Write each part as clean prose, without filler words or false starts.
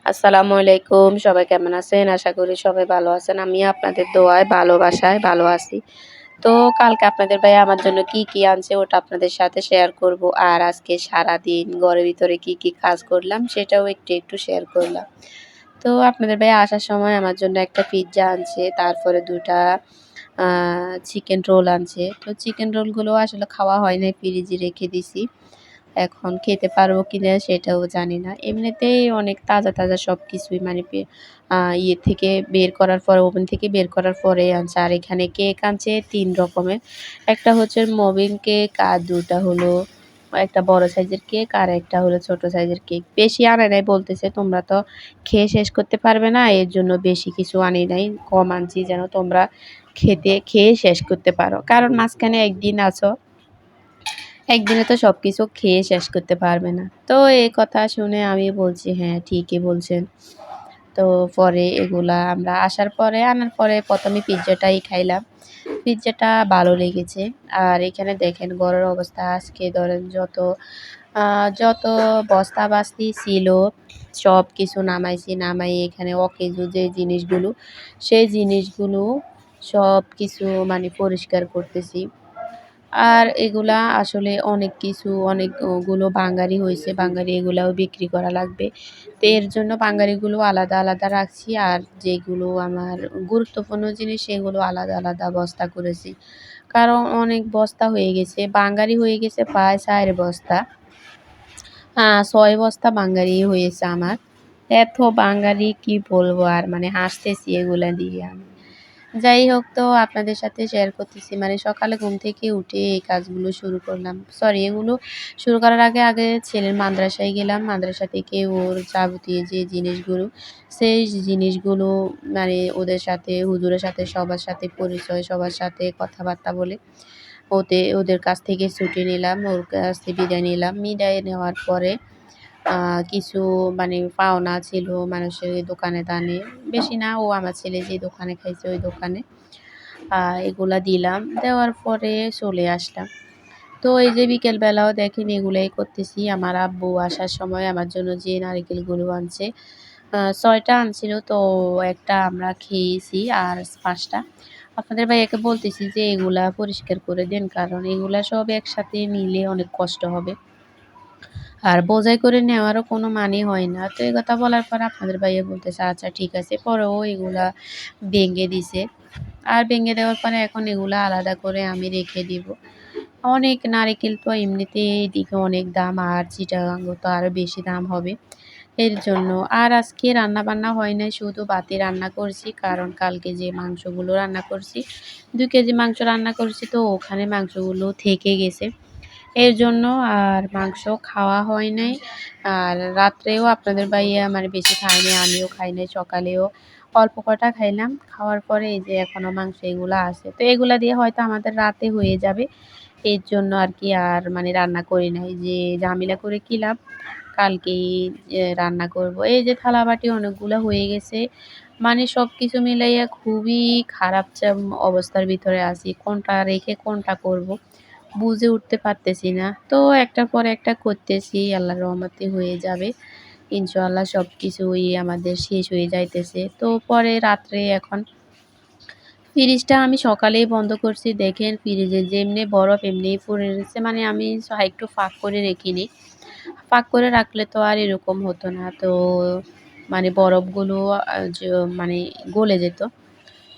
আসসালামু আলাইকুম। সবাই কেমন আছেন? আশা করি সবাই ভালো আছেন। আমি আপনাদের দোয়ায় ভালোবাসায় ভালো আছি। তো কালকে আপনাদের ভাইয়া আমার জন্য কি আনছে ওটা আপনাদের সাথে শেয়ার করব। আর আজকে সারাদিন ঘরের ভিতরে কি কাজ করলাম সেটাও একটু শেয়ার করলাম। তো আপনাদের ভাইয়া আসার সময় আমার জন্য একটা পিজ্জা আনছে, তারপরে ২ টা আ চিকেন রোল আনছে। তো চিকেন রোলগুলো আসলে খাওয়া হয় নাই, ফ্রিজে রেখে দিছি। এখন খেতে পারবো কিনা সেটাও জানি না। এমনিতেই অনেক তাজা সবকিছুই মানে ইয়ে থেকে বের করার পরে, ওভেন থেকে বের করার পরেই আনছে। আর এখানে কেক আনছে ৩ রকমের। একটা হচ্ছে মবিং কেক, আর ২ টা হলো একটা বড় সাইজের কেক, আর একটা হলো ছোট সাইজের কেক। বেশি আনে নাই, বলতেছে তোমরা তো খেয়ে শেষ করতে পারবে না, এর জন্য বেশি কিছু আনি নাই। কম আনছি যেন তোমরা খেয়ে শেষ করতে পারো। কারণ মাঝখানে একদিন আছো, একদিনে তো সবকিছু খেয়ে শেষ করতে পারবে না। তো এই কথা শুনে আমি বলছি, হ্যাঁ ঠিকই বলছেন। তো পরে এগুলা আমরা আনার পরে ১ম এ পিজ্জাটাই খাইলাম। পিজ্জাটা ভালো লেগেছে। আর এখানে দেখেন ঘরের অবস্থা, আজকে ধরেন যত বস্তা-বাস্তি ছিল সবকিছু নামাইছি। নামাইয়ে এখানে অকেজো যে জিনিসগুলো, সেই জিনিসগুলো সবকিছু মানে পরিষ্কার করতেছি। আর এগুলা আসলে অনেক কিছু অনেকগুলো বাঙারি হইছে। বাঙারি এগুলাও বিক্রি করা লাগবে। তো এর জন্য বাঙারিগুলো আলাদা রাখছি। আর যেগুলো আমার গুরুত্বপূর্ণ জিনিস সেগুলো আলাদা বস্তা করেছি। কারণ অনেক বস্তা হয়ে গেছে। বাঙারি হয়ে গেছে প্রায় ৪ বস্তা। ৬ বস্তা বাঙারি হয়েছে আমার। এত বাঙারি কি বলবো আর, মানে হাসতেছি এগুলা দিয়ে আমি। যাই হোক, তো আপনাদের সাথে শেয়ার করতেছি। মানে সকালে ঘুম থেকে উঠে এই কাজগুলো শুরু করলাম। সরি, এগুলো শুরু করার আগে ছেলের মাদ্রাসায় গেলাম। মাদ্রাসা থেকে ওর যাবতীয় যে জিনিসগুলো, সেই জিনিসগুলো মানে ওদের সাথে, হুজুরের সাথে, সবার সাথে পরিচয়, সবার সাথে কথাবার্তা বলে ওদের কাছ থেকে ছুটি নিলাম। ওর কাছ থেকে বিদায় নিলাম। বিদায় নেওয়ার পরে কিছু মানে পাওনা ছিল মানুষের দোকানে দানে। বেশি না, ও আমার ছেলে যে দোকানে খাইছে ওই দোকানে এগুলা দিলাম। দেওয়ার পরে চলে আসলাম। তো এই যে বিকেলবেলাও দেখেন এগুলাই করতেছি। আমার আব্বু আসার সময় আমার জন্য যে নারিকেলগুলো আনছে, ৬ টা আনছিল, তো একটা আমরা খেয়েছি আর ৫ টা। আপনাদের ভাইয়াকে বলতেছি যে এগুলা পরিষ্কার করে দেন, কারণ এগুলা সব একসাথে নিলে অনেক কষ্ট হবে। আর বোঝাই করে নেওয়ারও কোনো মানে হয় না। তো এই কথা বলার পর আপনাদের ভাইয়া বলতেছে, আচ্ছা ঠিক আছে। পরেও এগুলা ভেঙে দিছে। আর ভেঙে দেওয়ার পরে এখন এগুলা আলাদা করে আমি রেখে দিব। অনেক নারিকেল তো এমনিতেই এদিকে অনেক দাম, আর চিটাগাং তো আরও বেশি দাম হবে। এর জন্য আর আজকে রান্নাবান্না হয় নাই, শুধু ভাতই রান্না করছি। কারণ কালকে যে মাংসগুলো রান্না করছি, ২ কেজি মাংস রান্না করছি, তো ওখানে মাংসগুলো থেকে গেছে। এর জন্য আর মাংস খাওয়া হয় নাই। আর রাত্রেও আপনাদের ভাইয়া মানে বেশি খায় নাই, আমিও খাই নাই। সকালেও অল্প কটা খাইলাম। খাওয়ার পরে এই যে এখনো মাংস এগুলা আছে। তো এগুলা দিয়ে হয়তো আমাদের রাতে হয়ে যাবে। এর জন্য আরকি আর মানে রান্না করি নাই। যে ঝামেলা করে কি লাভ? কালকেই রান্না করব। এই যে থালাবাটি অনেকগুলা হয়ে গেছে। মানে সবকিছু মিলাইয়া খুবই খারাপ অবস্থার ভিতরে আছি। কোনটা রেখে কোনটা করব বুঝে উঠতে পারতেছি না। তো একটার পর একটা করতেছি। আল্লাহর রহমতে হয়ে যাবে। ইনশাআল্লাহ সবকিছুই আমাদের শেষ হয়ে যাইতেছে। তো পরে রাত্রে এখন ফ্রিজটা আমি সকালেই বন্ধ করছি। দেখেন ফ্রিজে যেমনি বরফ এমনিই পড়ে রয়েছে। মানে আমি একটু ফাঁক করে রেখিনি। ফাঁক করে রাখলে তো আর এরকম হতো না। তো মানে বরফগুলো য মানে গলে যেত।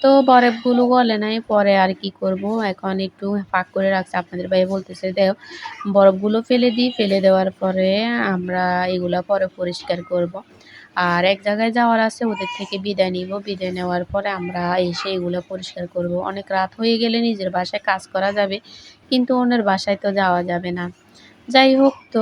তো বরফগুলো গলে নাই। পরে আর কি করব? এখন একটু ফাঁক করে রাখছি। আপনাদের ভাইয়া বলতেছে, "দেও বরফগুলো ফেলে দিই। ফেলে দেওয়ার পরে আমরা এগুলা পরে পরিষ্কার করব।" আর এক জায়গায় যাওয়ার আছে, ওদের থেকে বিদায় নিব। বিদায় নেওয়ার পরে আমরা এসে এগুলো পরিষ্কার করব। অনেক রাত হয়ে গেলে নিজের বাসায় কাজ করা যাবে, কিন্তু অন্যের বাসায় তো যাওয়া যাবে না। যাই হোক, তো